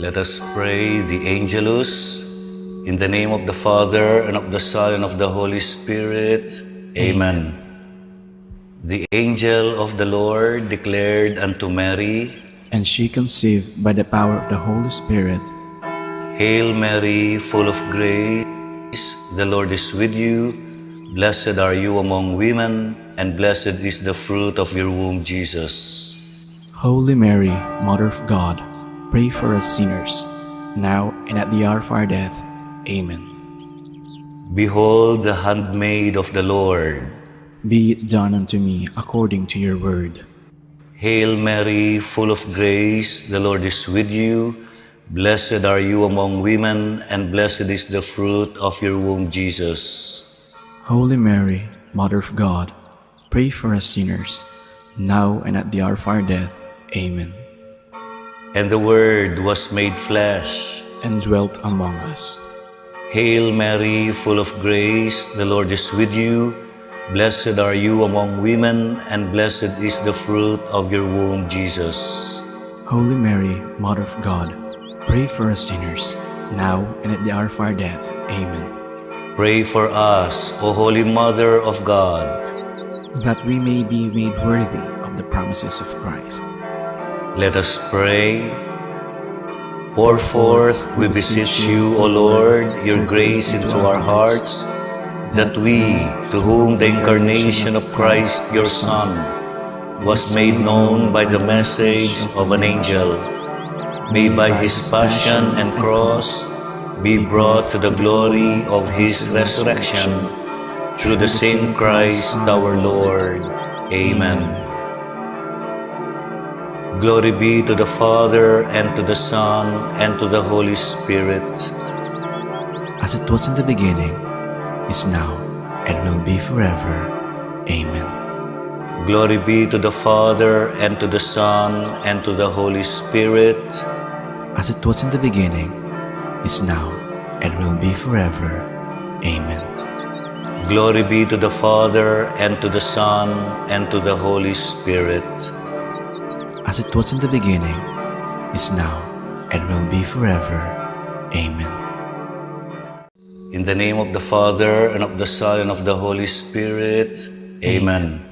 Let us pray the Angelus. In the name of the Father, and of the Son, and of the Holy Spirit. Amen. The angel of the Lord declared unto Mary, And she conceived by the power of the Holy Spirit. Hail Mary, full of grace, the Lord is with you. Blessed are you among women, and blessed is the fruit of your womb, Jesus. Holy Mary, Mother of God, pray for us sinners, now and at the hour of our death. Amen. Behold the handmaid of the Lord. Be it done unto me according to your word. Hail Mary, full of grace, the Lord is with you. Blessed are you among women, and blessed is the fruit of your womb, Jesus. Holy Mary, Mother of God, pray for us sinners, now and at the hour of our death. Amen. And the Word was made flesh. And dwelt among us. Hail Mary, full of grace, the Lord is with you. Blessed are you among women, and blessed is the fruit of your womb, Jesus. Holy Mary, Mother of God, pray for us sinners, now and at the hour of our death. Amen. Pray for us, O Holy Mother of God, that we may be made worthy of the promises of Christ. Let us pray. Pour forth, we beseech you, O Lord, your grace into our hearts, that we, to whom the incarnation of Christ, your Son, was made known by the message of an angel, may by his passion and cross be brought to the glory of his resurrection, through the same Christ our Lord. Amen. Glory be to the Father, and to the Son, and to the Holy Spirit. As it was in the beginning, is now, and will be forever. Amen. Glory be to the Father, and to the Son, and to the Holy Spirit. As it was in the beginning, is now, and will be forever. Amen. Glory be to the Father, and to the Son, and to the Holy Spirit. As it was in the beginning, is now, and will be forever. Amen. In the name of the Father, and of the Son, and of the Holy Spirit. Amen.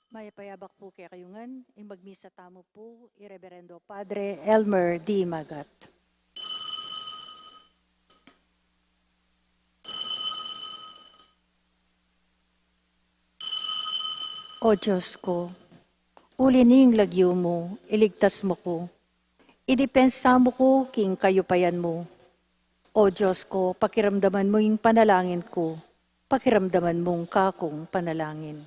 May payabak po kay kayungan, magmisa tamo po, Ireverendo Padre Elmer D. Magat. O Diyos ko, ulining lagyo mo, iligtas mo ko, idipensa mo ko, king kayupayan mo. O Diyos ko, pakiramdaman mo yung panalangin ko, pakiramdaman mong kakong panalangin.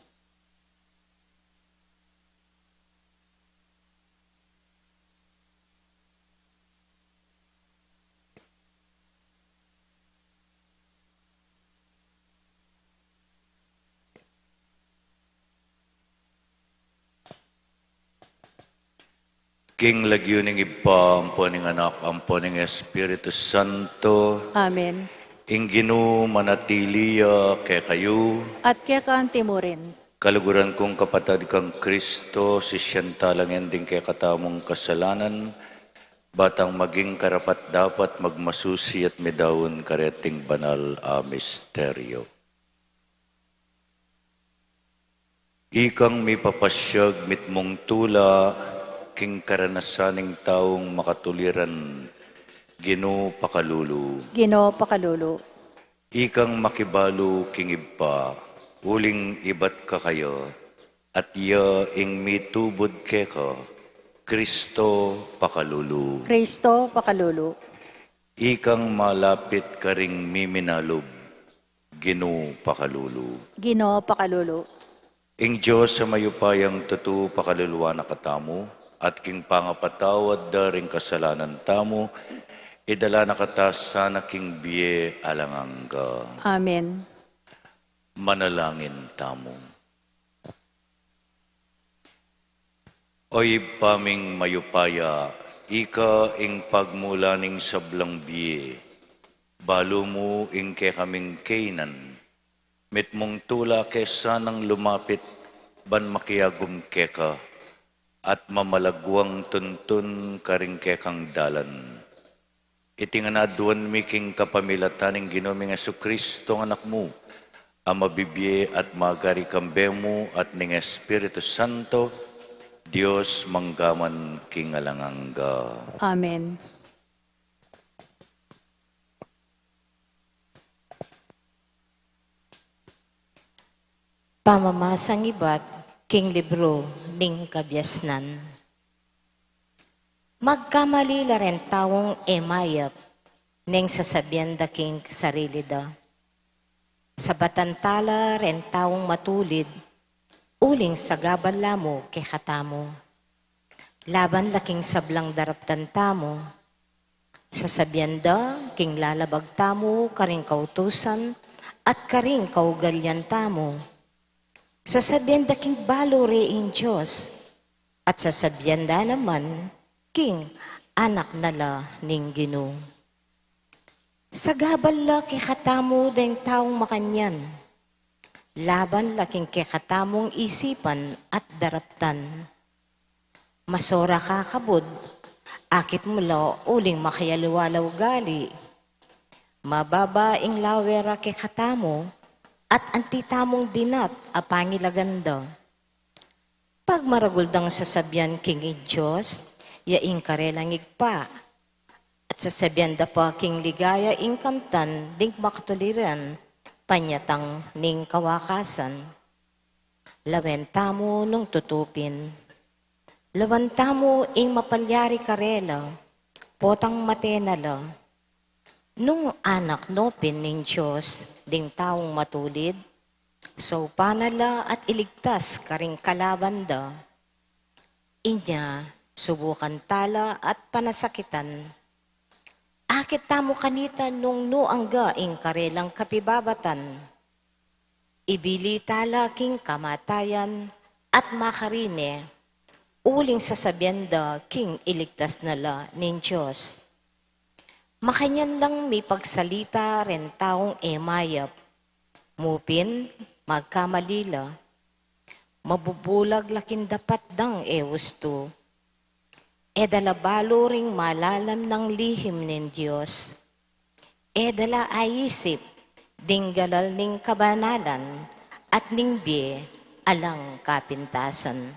King lagyuning ipa, amponing anak, amponing Espiritu Santo, Amen. ingginu manatiliya kay kayo, At kaya kaanti mo rin, kaluguran kong kapatid kang Kristo, si siyentalangan din kay katamong kasalanan, batang maging karapat dapat magmasusi at medawon kareting banal a misteryo. Ikang may papasyag mitmong tula, king karanasaning taong makatuliran, Ginoo pakalulu. Ginoo pakalulu. Ikang makibalo king iba, uling ibat ka kayo, at iya ing mitubod keka, Kristo pakalulu. Kristo pakalulu. Ikang malapit ka ring miminalob, Ginoo pakalulu. Ginoo pakalulu. Ing Diyos sa mayupayang totoo pakaluluwa na katamo, at king pangapatawad da ring kasalanan tamo, idala na kata sana king biye alangangga. Amen. Manalangin tamo. Oy paming mayupaya, ika ing pagmulaning sablang biye, balo mo ing ke kaming kainan, mitmong tula ke sanang lumapit, ban makiyagum keka, at mamalagwang tuntun karing kekang dalan. Itinganaduan mi king kapamilataning ginoming Jesucristo anak mo, ang mabibye at magari kambemo at ning Espiritu Santo, Dios manggaman king alangangga. Amen. Pamamasang ibat, king libro ning kabyasnan. Magkamali la ren tawong emayap, ning sasabyan da king sarili da. Sa batantala ren tawong matulid, uling sa gabal mo kay katamo. Laban laking sablang daraptan tamo, sasabyan da king lalabag tamo karing kautusan at karing kaugalyan tamo. Sasabyan da king balo reing Diyos, at sasabyan da naman king anak nala ning Ginoo. Sa gabal la kay katamo dayang taong makanyan, laban laking kay katamong isipan at daraptan. Masora ka kabod, akit mula uling makayaluwalaw gali. Mababaing lawera kay katamo, at antitamong dinat apangilaganda. Pag maraguldang sasabyan king Diyos, yaing karelang igpa, at sasabyan da pa king ligaya ing kamtan, ding makatuliran, panyatang ning kawakasan. Lawentamo nung tutupin, lawantamo ing mapalyari karela, potang matenala, nung anak nopin ning Diyos, ding taong matulid, so panala at iligtas karing kalabanda. Inya, subukan tala at panasakitan. Akit tamo kanita nung nuangga ing karelang kapibabatan. Ibili tala king kamatayan at makarine, uling sasabyanda king iligtas nala ning Diyos. Makanyan lang may pagsalita ren taong emayap, mupin magkamalila, mabubulag lakin dapat dang ewusto, edalabalo ring malalam ng lihim nin Diyos, edala ayisip, ding galal ning kabanalan, at ning biye, alang kapintasan.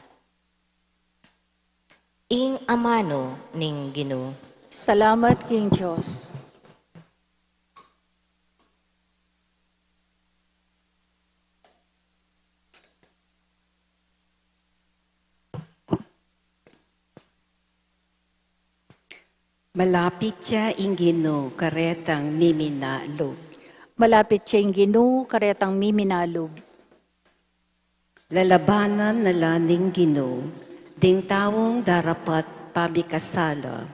Ing amano ning Ginoo. Salamat king Diyos. Malapit siya ingino karetang miminalo. Malapit siyang Ginoo, karetang miminalob. Lalabanan na laning Ginoo, ding tawong darapat pabikasala,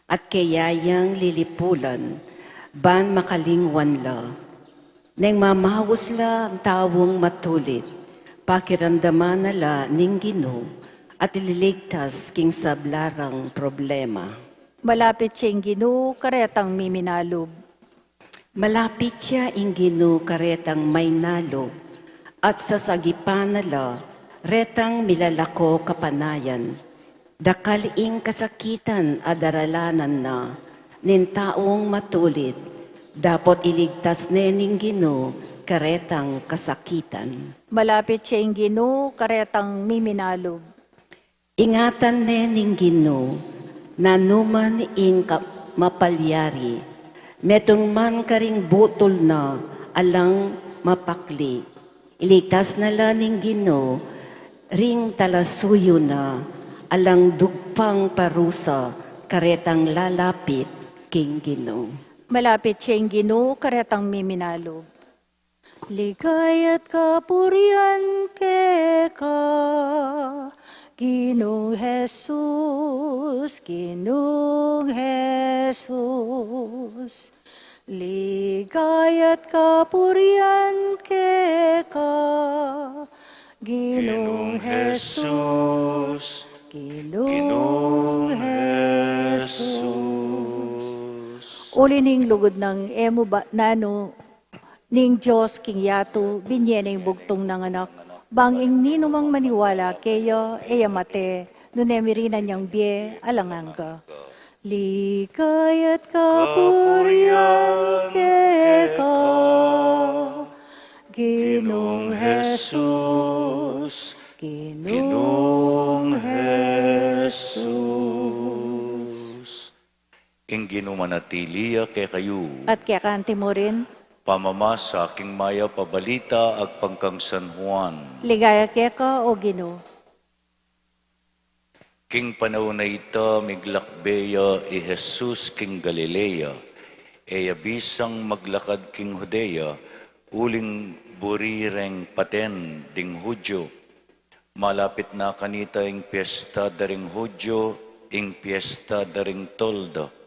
at kayayang lilipulan, ban makalingwan la. Neng mamawos la ang tawong matulit, pakiramdaman na la ning Ginoo, at ililigtas king sablarang problema. Malapit siyang Ginoo, karetang miminalob. Malapit siya ingino karetang may nalo, at sa sagipan nala, retang milalako kapanayan. Dakal ing kasakitan adaralanan na, nin taong matulit, dapat iligtas nening Ginoo karetang kasakitan. Malapit siyang Ginoo, karetang miminalob. Ingatan nening Ginoo, nanuman ing mapalyari, metong man karing butol na alang mapakli. Iligtas na laning Ginoo, ring talasuyo na, alang dugpang parusa, karetang lalapit king Ginoo. Malapit siyang Ginoo, karetang miminalob. Ligay at kapurian ka, Ginoong Jesus, Ginoong Jesus. Ligay at kapurian ka, Ginoong Jesus, Ginoong Jesus. Uli ning lugod ng emo ba nano ning Diyos king yato binyeneng bugtong ng anak. Banging ninumang maniwala kayo eyamate nunemirinan niyang bie alanganga. Ligay at kapurian ka, Ginoong Jesus, Ginoong Jesus. Ingin manatiliya kay kayo. At kaya kanti mo rin, Pamamasa aking maya pabalita ag pangkang San Juan. ligaya kaya ka o Ginoo. King panahon na ita miglakbeya i Jesus king Galilea. E bisang maglakad king Judea, uling burireng paten ding Hudyo. Malapit na kanita ing piyesta daring Hudyo, ing piyesta daring Toldo.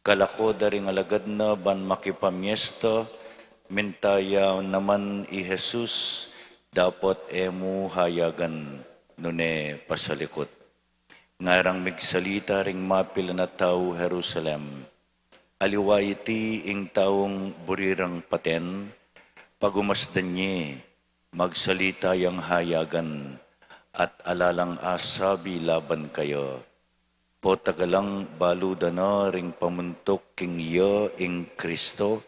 Kalako daring alagad na ban makipamyesta, mintaya naman i Jesus, dapat emu hayagan nune pasalikot. Ngarang migsalita ring mapil na tao Jerusalem, aliwa iti ing taong burirang paten, pagumasdan niya, magsalita yang hayagan, at alalang asabi laban kayo. Po tagalang baluda na ring pamuntok king iya ing Kristo,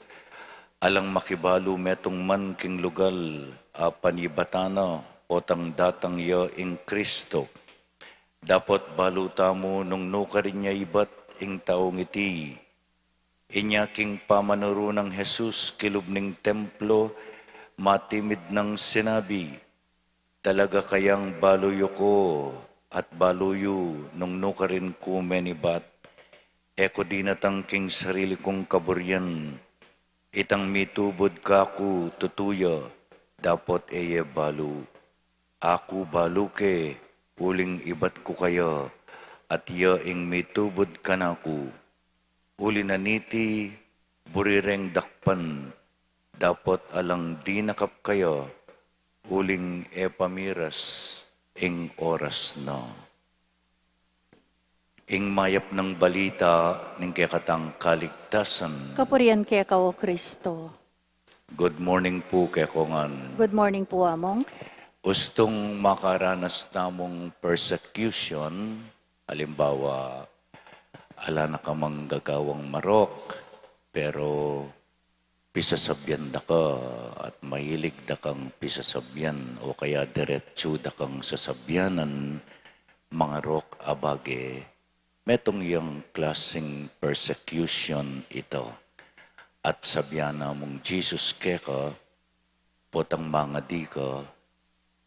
alang makibalo metong man king lugal, panibatana o tang datang iya ing Kristo. Dapat baluta mo nung nukarin niya ibat ing taong iti. Inya king pamanuro ng Jesus kilubning templo, matimid ng sinabi, talaga kayang baluyo ko, at baluyo nung nukarin ko menibat, eko di natangking sarili kong kaburyan, itang mitubod kaku tutuya, dapat eye balu. Aku baluke, uling ibat ko kaya, at iya ing mitubod kanaku. Uli na niti, burireng dakpan, dapat alang di nakap kaya, uling epamiras, ing oras na. Ing mayap ng balita ng kekatang kaligtasan. Kapurian kaya ka o Kristo. Good morning po kekongan. Good morning po among. Ustong makaranas namong persecution, halimbawa, ala na kamang gagawang marok, pero pisasabyan da ka at mahilig da kang pisasabyan o kaya diretso da kang sasabyanan mga rok abage, metong yung klaseng persecution ito. At sabyana mong Jesus keka, potang mga di ka,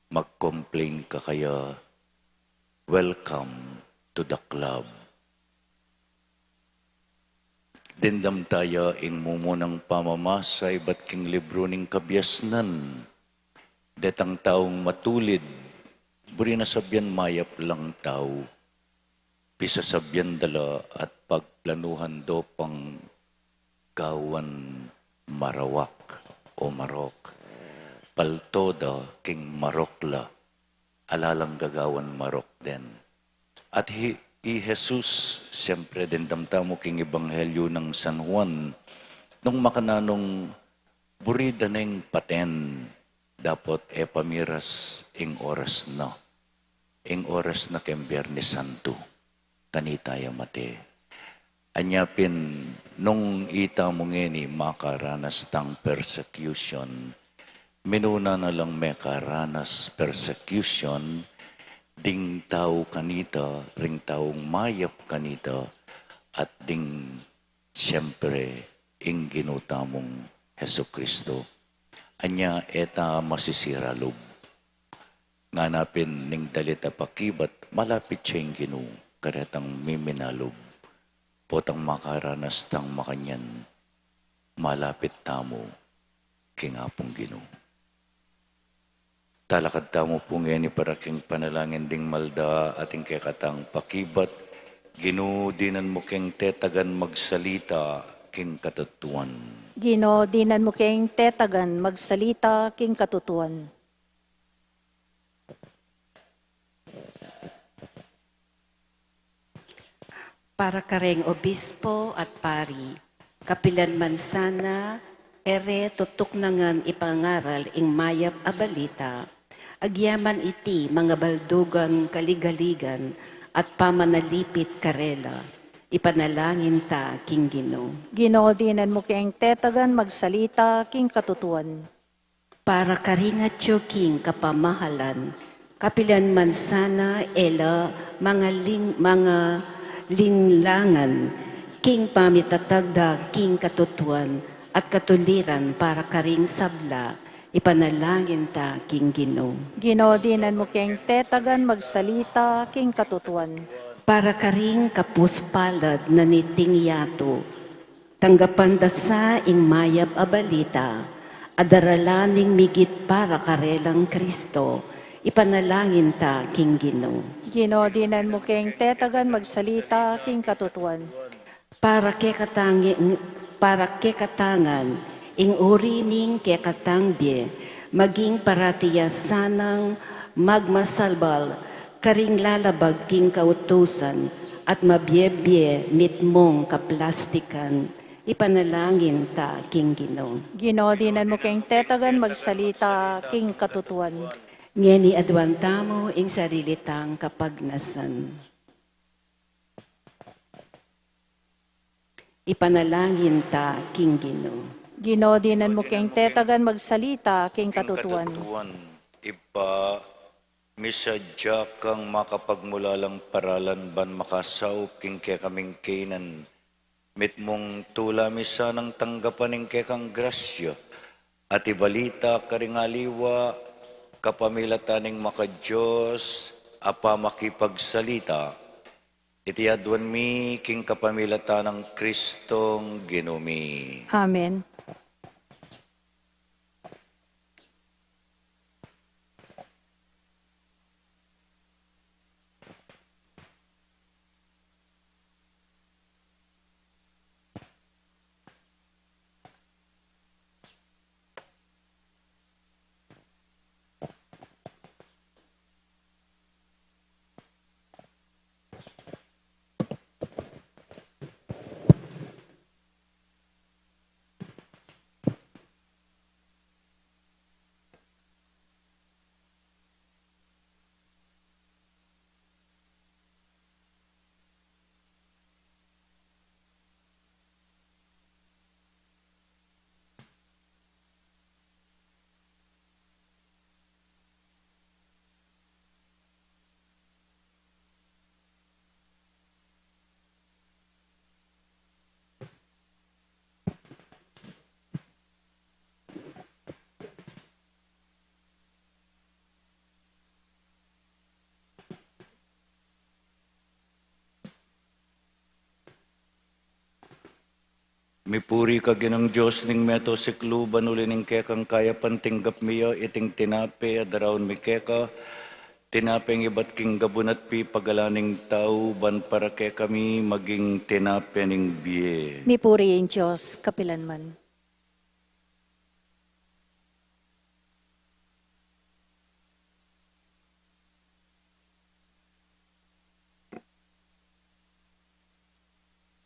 mag-complain ka kaya, welcome to the club. Dindam tayo ing mumunang pamamasay ba't king libro ning kabyasnan. Detang taong matulid, buri na sabyan mayap lang tao. Pisasabyan dala at pagplanuhan do pang gawan marawak o marok. Paltoda king marokla, alalang gagawan marok din. At Jesus, siyempre din damtamo king Ebanghelyo ng San Juan, nung makananong burida neng paten, dapat pamiras ing oras na. Ing oras na kem Biyernes Santo, kanitaya mate. Anyapin, nung ita mo ngeni makaranas tang persecution, minuna na lang may karanas persecution, ding tao kanita, ring taong mayap kanita, at ding siyempre ing ginutamong Heso Kristo. Anya eta masisira loob. Nganapin ning dalita pakibat, malapit siya yung ginu, karetang miminalob. Potang makaranas tang makanyan, malapit tamo, kingapong ginu. Talakad tamo po ngayon para king panalangin ding malda ating kekatang pakibat, ginudinan mo king tetagan magsalita king katutuan. Gino, dinan mo keng tetagan, magsalita king katutuan. Para kareng obispo at pari, kapilan man sana, ere tutok nangan ipangaral ing mayap a balita, agyaman iti mga baldugan kaligaligan at pamanalipit karela, ipanalangin ta king Ginoo. Gino, dinan mo keng tetagan, magsalita king katutuan. Para karingat king kapamahalan, kapilan man sana ela mga linlangan, king pamitatagda king katutuan at katuliran para karing sabla, ipanalangin ta king Ginoo. Gino, dinan mo keng tetagan, magsalita king katutuan. Para karing kapuspalad na niting yato, tanggapan dasa ing mayap a balita, adaralaning migit para karelang Kristo, ipanalangin ta king Ginoo. Gino, dinan mo keng tetagan, magsalita king katutuan. Para kekatangan, ing uri ning kekatangbe, maging paratiyasanang magmasalbal, karing lalabag king kautusan, at mabyebye mitmong kaplastikan, ipanalangin ta king Ginoo. Gino, dinan mo keng tetagan, magsalita king katutuan. Ngeni adwantamo ing sarilitang kapagnasan. Ipanalangin ta king Ginoo. Gino, dinan mo keng tetagan, magsalita king katutuan. Ipa, misadya kang makapagmulalang paralan ban makasaw king ke kaming kainan. Mit mong tula misa ng tanggapan ng kekang grasya. At ibalita karingaliwa, kapamilataning makadiyos, apa makipagsalita. Itiadwan mi king kapamilata ng Kristong Ginumi. Amen. Mipuri ka ginang Diyos ning meto sikluban uli ning kekang kaya pantinggap miya iting tinape adaraon mi keka. Tinapeng ibat king gabunat pi pagalaning tao ban para ke kami maging tinape ning biye. Mipurihin Diyos, kapilanman.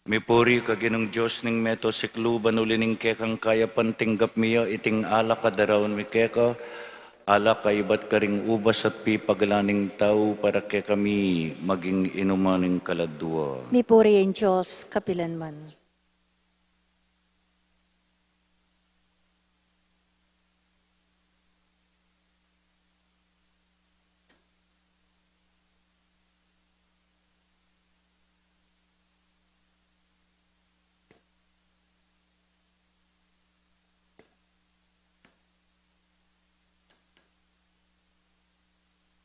Mipuri ka ginang Diyos ning meto sikluban uli ning kekang kaya pantinggap miya iting ala kadaraon mi keka. Ala kaibat ka ring ubas at pi pagalaning tao para ke kami maging inumaning kaladwa. Mipurihin Diyos, kapilanman.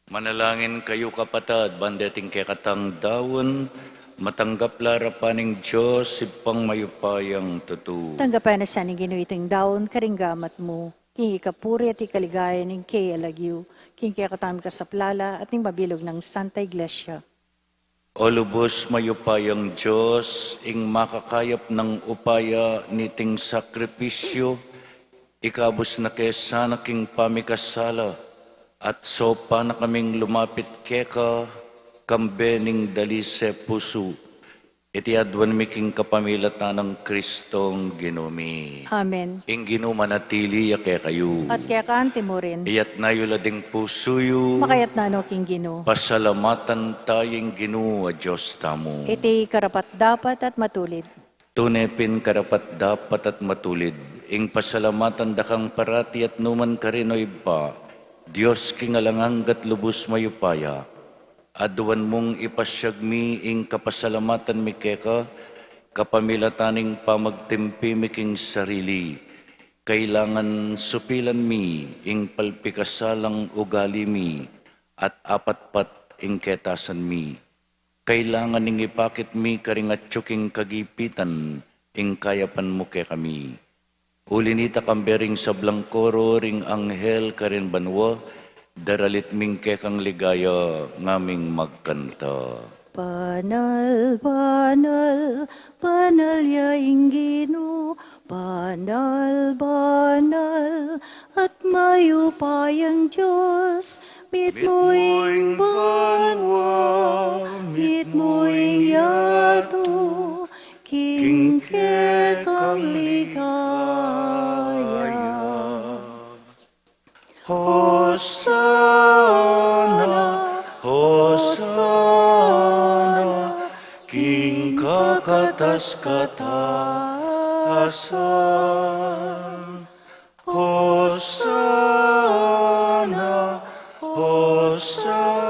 Manalangin kayo kapatad, bandeting kekatang dawon, matanggap larapaning Diyos, ipang mayupayang tutu. Tanggapan na sa ning ginuiting daon, karinggamat mo. King ikapuri at ikaligaya ning kay alagyu. King kakatam ka sa plala at ning mabilog ng Santa Iglesia. O lubos mayupayang Diyos, ing makakayap ng upaya niting sakripisyo, ikabos na kesana king pamikasala, at sopa na kaming lumapit keka, kambening dali se puso, iti adwan miking kapamilatan ng Kristong ginumi. Amen. Ing ginumanatili ya kayo. At kaya kaante mo rin, Iyat na yulading pusuyo, makayat na no king gino. pasalamatan tayong ginu a Diyos tamo. Iti karapat dapat at matulid. Tunepin karapat dapat at matulid, ing pasalamatan dakang parati at numan karinoy pa, Diyos kingalanganggat lubos mayupaya, aduan mong ipasyagmi ing kapasalamatan mi keka, kapamilataning pamagtimpi mi king sarili, kailangan supilan mi ing palpikasalang ugali mi, at apatpat ing ketasan mi. Kailangan ning ipakit mi karingatsyuking kagipitan, ing kayapan mo ke kami. Ulinita kambering sa blangkoro ring anghel karin banwa, daralit ming kekang ligaya ngaming magkanta. Banal, banal, banal ya inggino, banal, banal, at mayupayang Diyos, mit moing banwa, mit moing yato, kingkekang ligaya. Hosana, Hosana, King kakatas-katasan. Hosana, Hosana,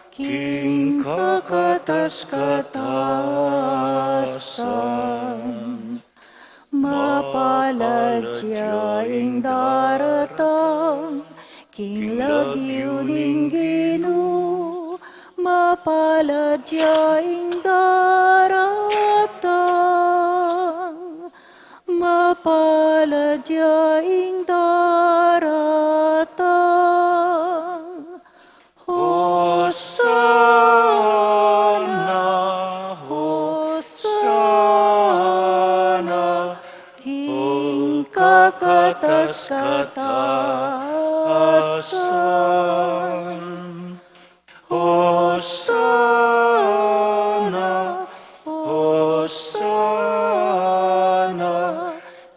King kakatas-katasan. Mapalad siya ing daratang, king lagyo ning Ginoo. Mapalad siya ing daratang, mapalad siya ing daratang. Hosana, Hosana, King kakatas-katasan. Hosana, Hosana,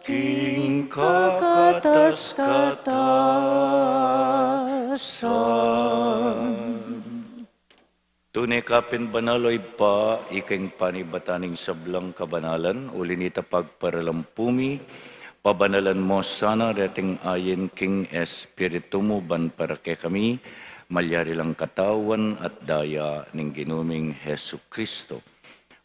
King kakatas-katasan. Tunay kapin banaloy pa, iking panibataning sablang kabanalan, ulinita pagparalampumi, pabanalan mo sana reting ayin king espiritu mo ban para ke kami, malyari lang katawan at daya ning ginuming Hesu Kristo.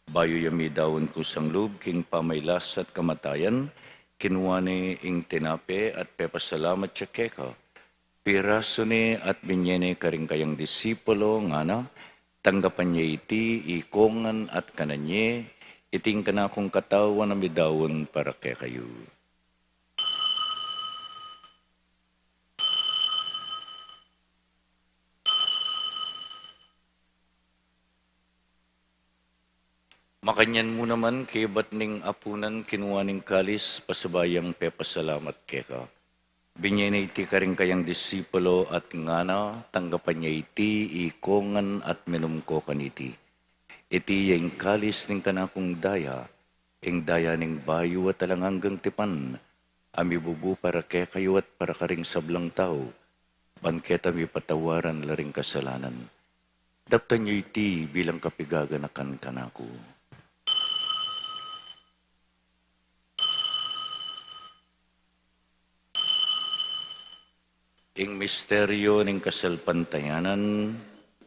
Bayo yami daon kusang loob king pamaylas at kamatayan, kinuwane ing tinape at pepasalamat siya keka. Piraso ni at binyene karing kayang disipulo nga na, tanggapan niya iti, ikongan at kananye, Iting ka na akong katawan na midawon para kay kayo. Makanyan mo naman kay ba't ning apunan kinuha ning kalis pasabayang pepasalamat keka. Binyan iti ka rin kayang disipulo at ngana, tanggapan niya iti, ikongan at minum ko kaniti. Iti yung kalis ning kanakong daya, ing daya ning bayo at talang hanggang tipan, ami bubu para kaya kayo at para karing sablang tao, banketa mi patawaran laring kasalanan. Daptan niyo iti bilang kapigaganakan kanako. Ing misteryo ning kasalpantayanan,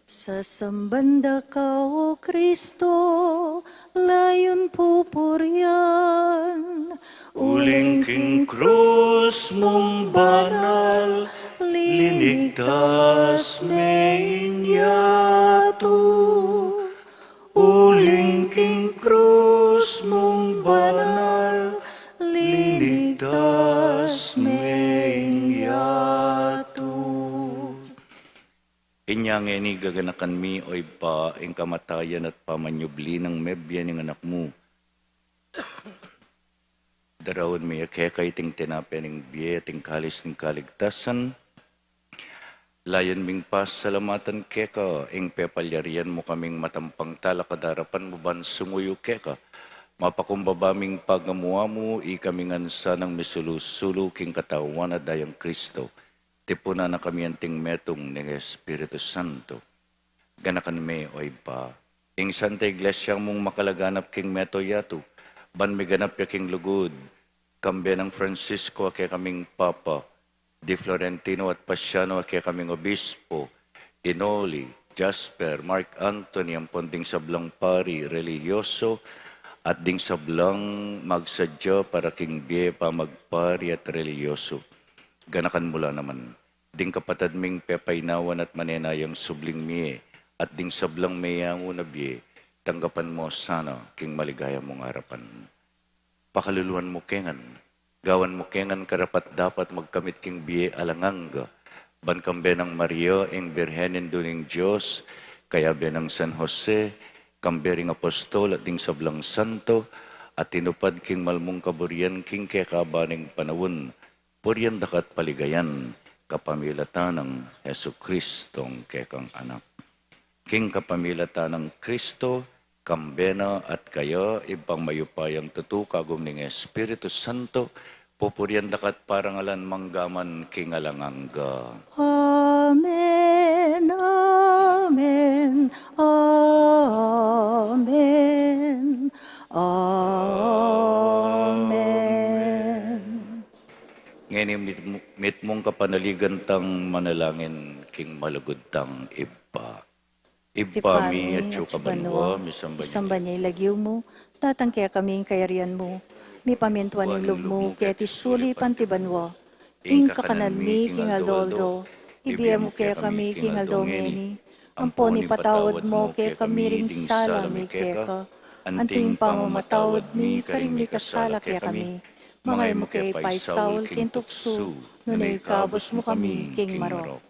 Sa sambanda ka, O Kristo, layon pupuryan. uling king krus mong banal, linigtas mainyato. Uling king krus mong banal, linigtas mainyato. Inyang ini gaganakan mi oy pa ing kamatayan at pamanyubli ng mebya ng anak mo. Darawon mi akekay ting tinape ng biye ting kalis ng kaligtasan. Layan ming pasalamatan keka ing pepalyarian mo kaming matampang talakadarapan mo ban sumuyo keka. Mapakumbabaming pagamuha mo ikamingan sanang misulusulo king katawan na dayang Kristo. Tipuna na kami anting metong ng Espiritu Santo. Ganakan me oy pa. Ing Santa Iglesia mong makalaganap king meto yato. Ban mi ganap ya king lugod. Kambe ng Francisco kay kaming Papa. Di Florentino at Pasiano kay kaming Obispo. Inoli, Jasper, Mark Anthony ang ponding sablang pari, religyoso. At ding sablang magsadya para king biye pa magpari at religyoso. Ganakan mula naman, ding kapatad ming pepaynawan at manenayang subling miye, at ding sablang mayang unabiye, tanggapan mo sana king maligaya mong harapan. Pakaluluan mo kengan, gawan mo kengan karapat dapat magkamit king biye alanganga, bankambe ng Maria ing Birhenin duning Diyos, kaya benang San Jose, kambering apostol at ding sablang santo, at tinupad king malmong kaburian king kekabaning panawon, puryan dakat paligayan, kapamilatan ng Heso Kristong kekang anak. King kapamilatan ng Kristo, kambena at kaya ibang mayupayang tutukagom ng Espiritu Santo, pupuryan dakat parangalan manggaman king alanganga. Amen, amen, amen, amen. Ngayon mit mong kapanaligan tang manalangin king malugod tang iba. Iba mi at banwa, misamba niya ilagyo mo, tatang kaya kami kayarian mo, mi pamintuan ng loob mo, kaya tisuli pantibanwa, ing kakanan mi king aldoldo, ibiya mo kaya kami king aldongeni, ampo ni patawad mo kaya kami ring sala mi kaya anting pamamatawad mi karing mi kasala kaya kami, mangay mo kay paisaul kintuksu, nunay kabos mo kami king marok.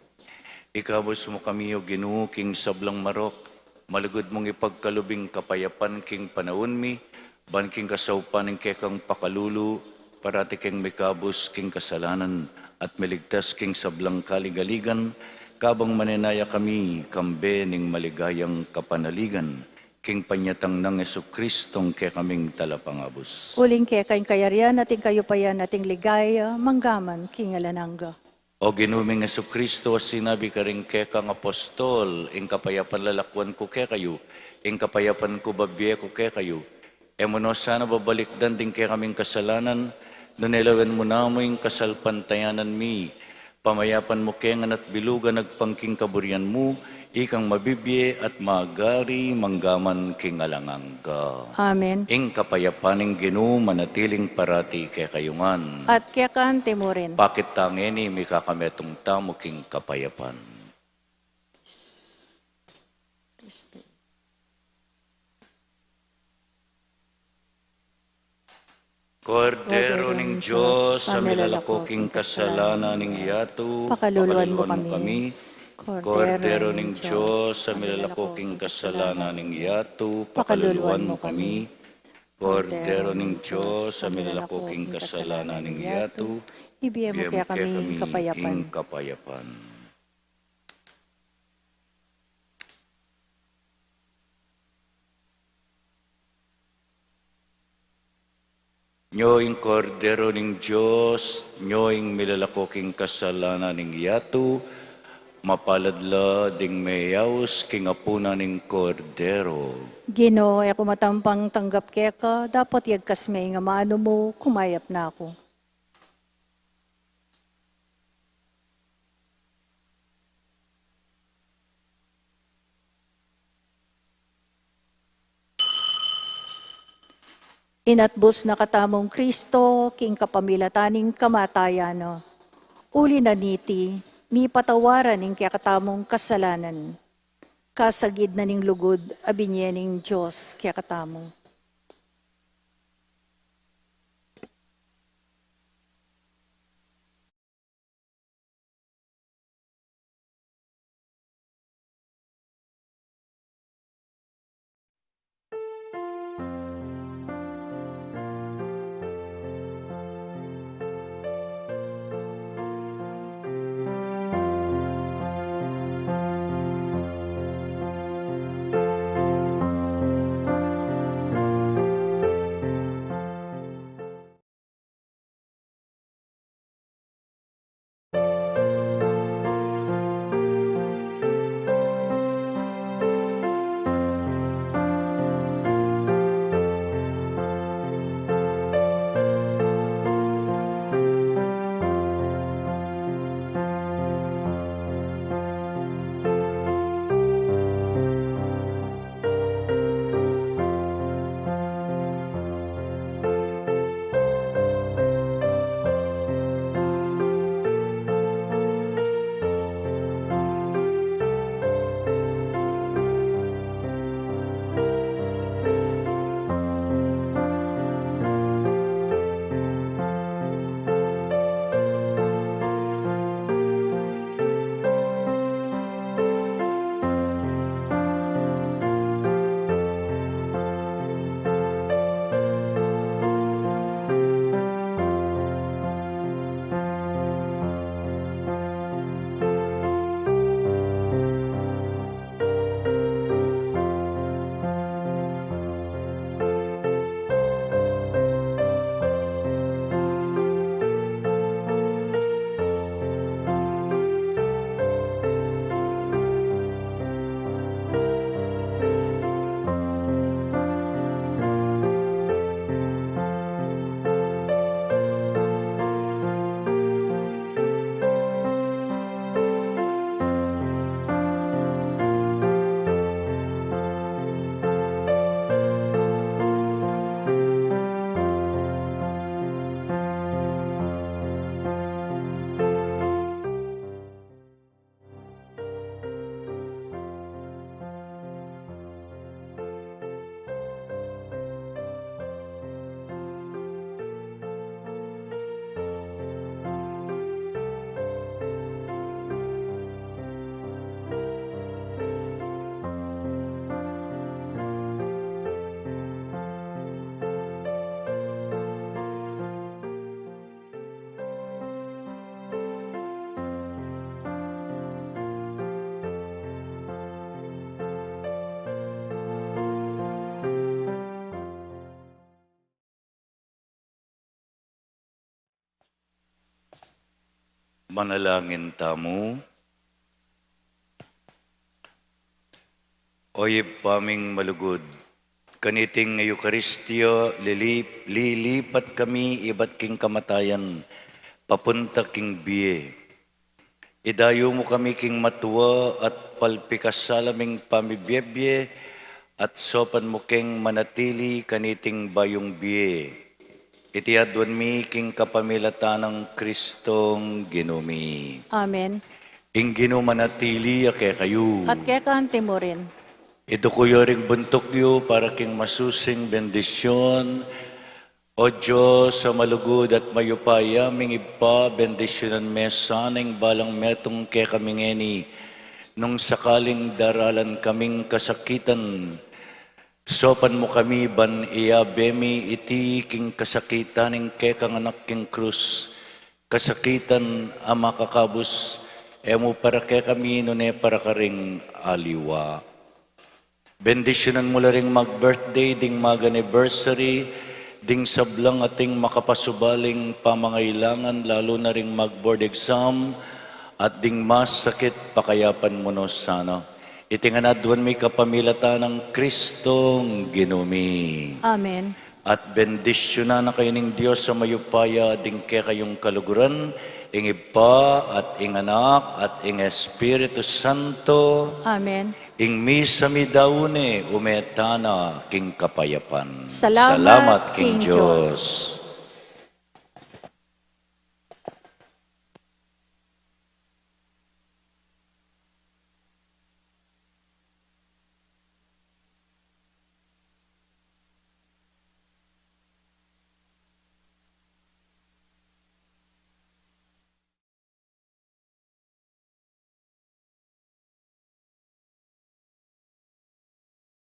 Ikabos mo kami o Ginoo king sablang marok, malugod mong ipagkalubing kapayapan king panahon mi, ban king kasaupan ng kekang pakalulu, parati king mikabos king kasalanan, at miligtas king sablang kaligaligan, kabang manenaya kami, kambe ning maligayang kapanaligan, king panyatang ng Jesucristong kaya kaming talapangabos. Uling kaya kayong kayarian, ating kayo pa yan, ating ligaya, manggaman, king alananga. O ginuming Jesucristo, sinabi ka rin kekang apostol, ing kapayapan lalakwan ko kaya kayo, ing kapayapan ko babiye ko kaya kayo. Emo no sana babalikdan din kaya kaming kasalanan, nunilawan mo na mo yung kasalpantayanan mi, pamayapan mo kengan at bilugan nagpangking kaburian mo, ikang mabibiye at magari manggaman king alanganga. Amen. Ing kapayapaning Ginoo manatiling parati kay kayungan. At kaya kante mo rin. Bakit tangeni may kakametong tamo king kapayapan? Kordero ning Diyos, sa milalakoking kasalanan ning yato, pakaluluan mo pakaluluan mo kami. kami. Kordero ning Diyos, sa milalakoking kasalanan ning yato, pakaluluan mo kami. Kordero ning Diyos, sa milalakoking kasalanan ning yato, ibigay mo kaya kami kapayapan. kapayapan. Nyoing kordero ning Diyos, nyoing milalakoking kasalanan ning yato, mapaladla ding mayaws king apuna ning kordero. Ginoo, ako matampang tanggap kaya ka, dapat yagkas may nga maano mo, kumayap na ako. Inatbos na katamong Kristo, king kapamilataning kamatayano. Uli na niti, mi patawaran ning kaya katamong kasalanan. Kasagid na ning lugod, abinyening Diyos kaya katamong. Manalangin tamo. Oyib paming malugod, kaniting ng Eukaristyo, lilipat kami iba't king kamatayan, papunta king biye. Idayo mo kami king matuwa at palpikas salaming pamibiyebye, at sopan mo king manatili kaniting bayong biye. Itiadwan mi king kapamilatan ng Kristong ginumi. Amen. Ing ginumanatili ake kayo. At kaya kante mo rin. Ito kuyo ring buntok yo para king masusing bendisyon. O O Diyos, sa malugod at mayupaya, mingipa, bendisyonan mesaning balang metong ke kami ngeni, nung sakaling daralan kaming kasakitan, sopan mo kami ban iya bemi iti king kasakitan ing ke kang anak king krus, kasakitan ama kakabus, emo para ke kami nune para karing aliwa. Bendisyonan mo ring mag-birthday, ding mag-anniversary, ding sablang ating makapasubaling pamangailangan, lalo na ring mag-board exam, at ding mas sakit pakayapan mo no sana. Itinganadwan may kapamilata ng Kristong ginumi. Amen. At bendisyonan na kayo ng Diyos sa mayupaya, ding ke kayong kaluguran, ing Iba at ing Anak at ing Espiritu Santo, Amen. ing misa mi daune umetana king kapayapan. Salamat, King King Diyos. Diyos.